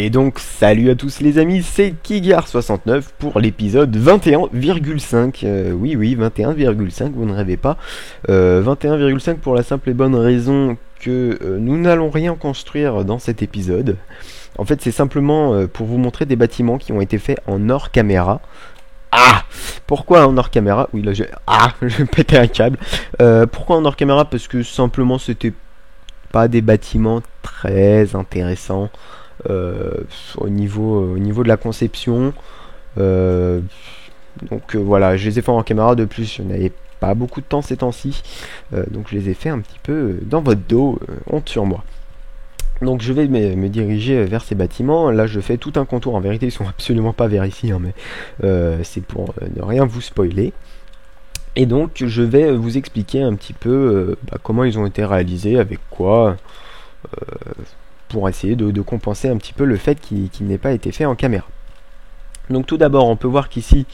Et donc salut à tous les amis, c'est Kigar69 pour l'épisode 21,5. Oui, 21,5, vous ne rêvez pas. 21,5 pour la simple et bonne raison que nous n'allons rien construire dans cet épisode. En fait, c'est simplement pour vous montrer des bâtiments qui ont été faits en hors caméra. Ah! Pourquoi en hors caméra? Oui, là je vais péter un câble. Pourquoi en hors caméra? Parce que simplement c'était pas des bâtiments très intéressants. Au niveau de la conception, voilà, je les ai fait en caméra. De plus, je n'avais pas beaucoup de temps ces temps-ci, donc je les ai fait un petit peu dans votre dos, honte sur moi. Donc je vais me diriger vers ces bâtiments. Là je fais tout un contour, en vérité ils sont absolument pas vers ici, hein, mais c'est pour ne rien vous spoiler. Et donc je vais vous expliquer un petit peu comment ils ont été réalisés, avec quoi, pour essayer de compenser un petit peu le fait qu'il n'ait pas été fait en caméra. Donc tout d'abord on peut voir qu'ici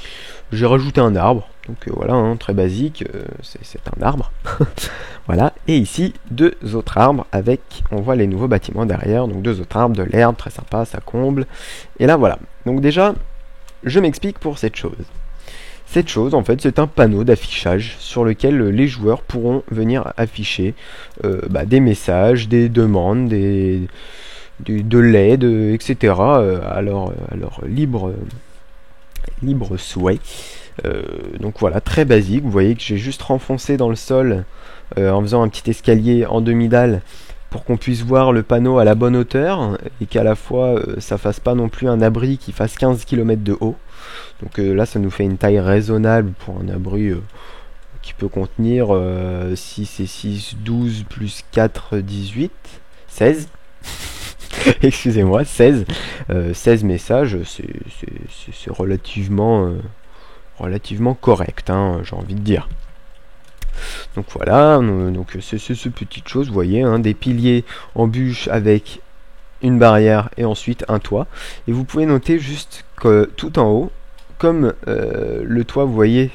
j'ai rajouté un arbre, donc voilà, hein, très basique, c'est un arbre. Voilà, et ici deux autres arbres avec, on voit les nouveaux bâtiments derrière, donc deux autres arbres, de l'herbe, très sympa, ça comble. Et là voilà, donc déjà je m'explique pour cette chose. Cette chose, en fait, c'est un panneau d'affichage sur lequel les joueurs pourront venir afficher des messages, des demandes, de l'aide, etc. À leur libre souhait. Donc voilà, très basique. Vous voyez que j'ai juste renfoncé dans le sol en faisant un petit escalier en demi-dalle pour qu'on puisse voir le panneau à la bonne hauteur et qu'à la fois ça fasse pas non plus un abri qui fasse 15 km de haut. Donc là ça nous fait une taille raisonnable pour un abri qui peut contenir 6 et 6, 12 plus 4, 18, 16. Excusez-moi, 16. 16 messages, c'est relativement correct, hein, j'ai envie de dire. Donc voilà, donc c'est ce petite chose, vous voyez, hein, des piliers en bûche avec une barrière et ensuite un toit. Et vous pouvez noter juste que tout en haut, comme le toit, vous voyez,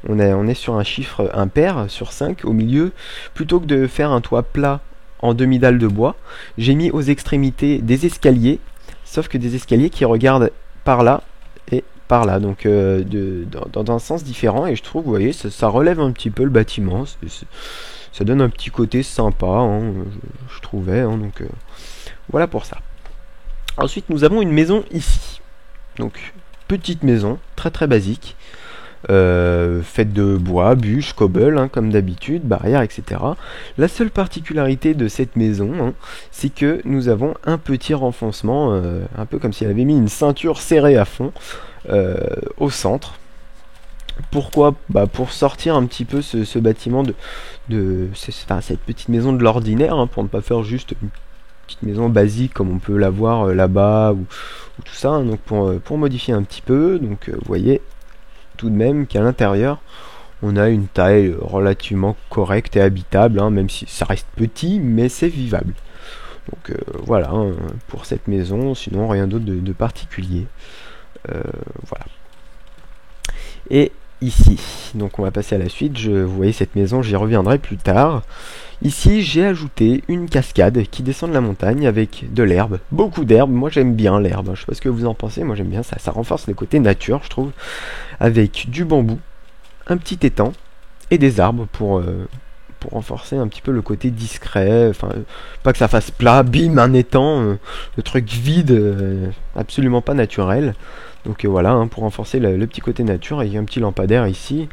on est sur un chiffre impair sur 5 au milieu, plutôt que de faire un toit plat en demi-dalle de bois, j'ai mis aux extrémités des escaliers, sauf que des escaliers qui regardent par là et par là, donc dans un sens différent, et je trouve, vous voyez, ça relève un petit peu le bâtiment, ça donne un petit côté sympa, hein, je trouvais, hein, donc voilà pour ça. Ensuite, nous avons une maison ici, donc petite maison, très très basique, faite de bois, bûches, cobble, hein, comme d'habitude, barrières, etc. La seule particularité de cette maison, hein, c'est que nous avons un petit renfoncement, un peu comme si elle avait mis une ceinture serrée à fond au centre. Pourquoi? Pour sortir un petit peu ce bâtiment cette petite maison de l'ordinaire, hein, pour ne pas faire juste une petite maison basique comme on peut la voir là-bas ou tout ça, hein, donc pour modifier un petit peu. Donc vous voyez tout de même qu'à l'intérieur on a une taille relativement correcte et habitable, hein, même si ça reste petit, mais c'est vivable. Donc voilà, hein, pour cette maison, sinon rien d'autre de particulier. Voilà. Et ici, donc on va passer à la suite. Vous voyez cette maison, j'y reviendrai plus tard. Ici, j'ai ajouté une cascade qui descend de la montagne avec de l'herbe, beaucoup d'herbe. Moi, j'aime bien l'herbe. Je sais pas ce que vous en pensez. Moi, j'aime bien ça. Ça renforce le côté nature, je trouve, avec du bambou, un petit étang et des arbres pour renforcer un petit peu le côté discret. Enfin, pas que ça fasse plat, bim, un étang, le truc vide, absolument pas naturel. Donc voilà, hein, pour renforcer le petit côté nature. Il y a un petit lampadaire ici.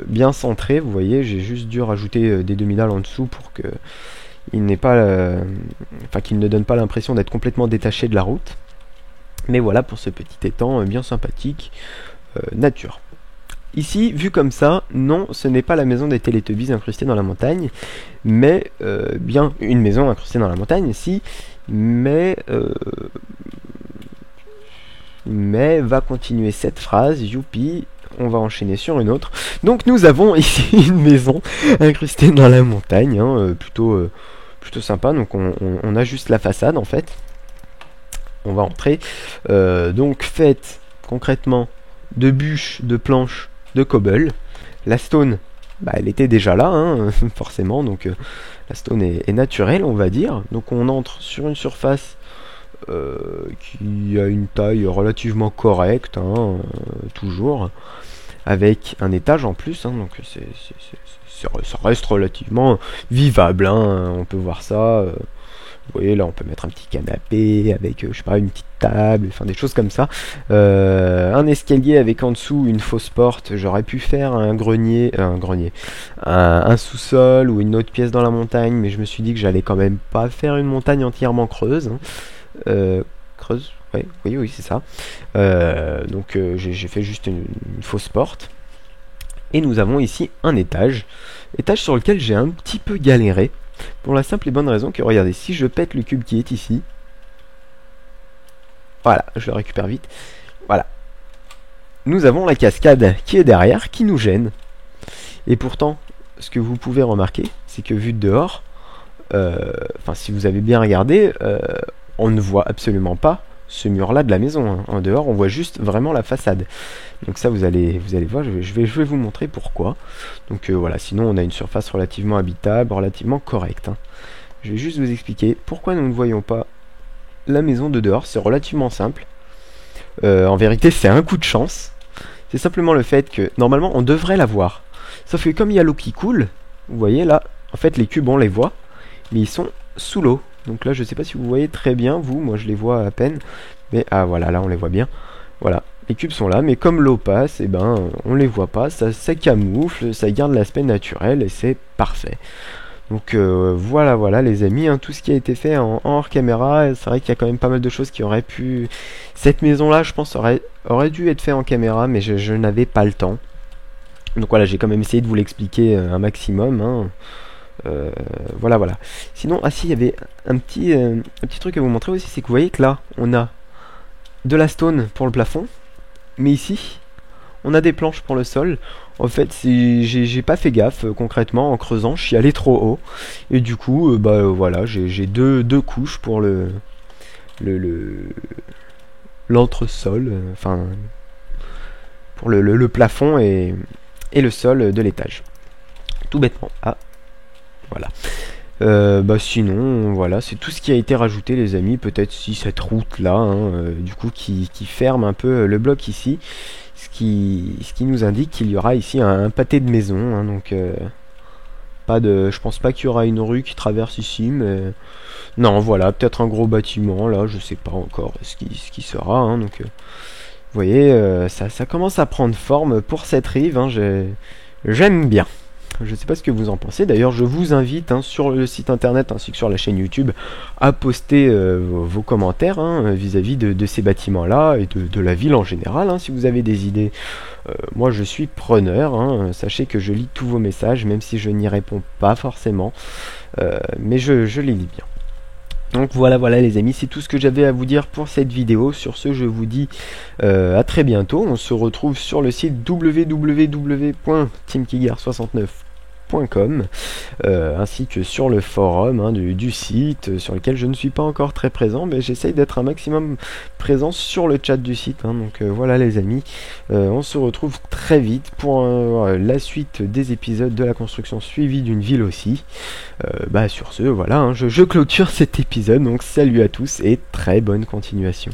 Bien centré, vous voyez, j'ai juste dû rajouter des demi-dalles en dessous pour que il n'ait pas, qu'il ne donne pas l'impression d'être complètement détaché de la route. Mais voilà pour ce petit étang bien sympathique, nature. Ici, vu comme ça, non, ce n'est pas la maison des Teletubbies incrustée dans la montagne, mais bien une maison incrustée dans la montagne, si, mais va continuer cette phrase, youpi. On va enchaîner sur une autre. Donc nous avons ici une maison incrustée dans la montagne, hein, plutôt sympa. Donc on a juste la façade en fait. On va entrer. Donc faite concrètement de bûches, de planches, de cobble. La stone, elle était déjà là, hein, forcément. Donc la stone est naturelle, on va dire. Donc on entre sur une surface qui a une taille relativement correcte, hein, toujours, avec un étage en plus, hein, donc ça reste relativement vivable, hein, on peut voir ça. Vous voyez, là, on peut mettre un petit canapé avec, je sais pas, une petite table, enfin des choses comme ça. Un escalier avec en dessous une fausse porte. J'aurais pu faire un sous-sol ou une autre pièce dans la montagne, mais je me suis dit que j'allais quand même pas faire une montagne entièrement creuse, hein. Creuse, ouais, oui, c'est ça. Donc j'ai fait juste une fausse porte. Et nous avons ici un étage sur lequel j'ai un petit peu galéré. Pour la simple et bonne raison que, regardez, si je pète le cube qui est ici, voilà, je le récupère vite, voilà, nous avons la cascade qui est derrière, qui nous gêne. Et pourtant, ce que vous pouvez remarquer, c'est que vu de dehors, enfin si vous avez bien regardé, on ne voit absolument pas ce mur-là de la maison, hein. En dehors, on voit juste vraiment la façade. Donc ça, vous allez voir, je vais vous montrer pourquoi. Donc voilà, sinon on a une surface relativement habitable, relativement correcte, hein. Je vais juste vous expliquer pourquoi nous ne voyons pas la maison de dehors. C'est relativement simple. En vérité, c'est un coup de chance. C'est simplement le fait que, normalement, on devrait la voir. Sauf que comme il y a l'eau qui coule, vous voyez là, en fait les cubes on les voit, mais ils sont sous l'eau. Donc là, je sais pas si vous voyez très bien, vous, moi je les vois à peine. Mais ah voilà, là on les voit bien. Voilà, les cubes sont là, mais comme l'eau passe, et ben on les voit pas, ça camoufle, ça garde l'aspect naturel et c'est parfait. Donc voilà les amis, hein, tout ce qui a été fait en hors caméra. C'est vrai qu'il y a quand même pas mal de choses qui auraient pu... Cette maison là, je pense, aurait dû être fait en caméra, mais je n'avais pas le temps. Donc voilà, j'ai quand même essayé de vous l'expliquer un maximum, hein. Voilà. Sinon, si, il y avait un petit truc à vous montrer aussi, c'est que vous voyez que là, on a de la stone pour le plafond, mais ici, on a des planches pour le sol. En fait, j'ai pas fait gaffe, concrètement, en creusant, je suis allé trop haut, et du coup, voilà, j'ai deux couches pour l'entresol, enfin, pour le plafond et le sol de l'étage. Tout bêtement. Ah, voilà. Sinon, voilà, c'est tout ce qui a été rajouté, les amis. Peut-être si cette route là, hein, du coup, qui ferme un peu le bloc ici, ce qui nous indique qu'il y aura ici un pâté de maison, hein, donc je pense pas qu'il y aura une rue qui traverse ici, mais non, voilà, peut-être un gros bâtiment là, je sais pas encore ce qui sera, hein, donc vous voyez, ça commence à prendre forme pour cette rive, hein, j'aime bien. Je ne sais pas ce que vous en pensez. D'ailleurs, je vous invite, hein, sur le site internet ainsi que sur la chaîne YouTube à poster vos commentaires, hein, vis-à-vis de ces bâtiments-là et de la ville en général, hein. Si vous avez des idées, moi je suis preneur, hein. Sachez que je lis tous vos messages, même si je n'y réponds pas forcément, mais je les lis bien. Donc voilà les amis, c'est tout ce que j'avais à vous dire pour cette vidéo. Sur ce, je vous dis à très bientôt. On se retrouve sur le site www.teamkigar69.com, ainsi que sur le forum, hein, du site, sur lequel je ne suis pas encore très présent, mais j'essaye d'être un maximum présent sur le chat du site, hein. Donc voilà les amis, on se retrouve très vite pour la suite des épisodes de la construction suivie d'une ville aussi. Sur ce, voilà, hein, je clôture cet épisode, donc salut à tous et très bonne continuation.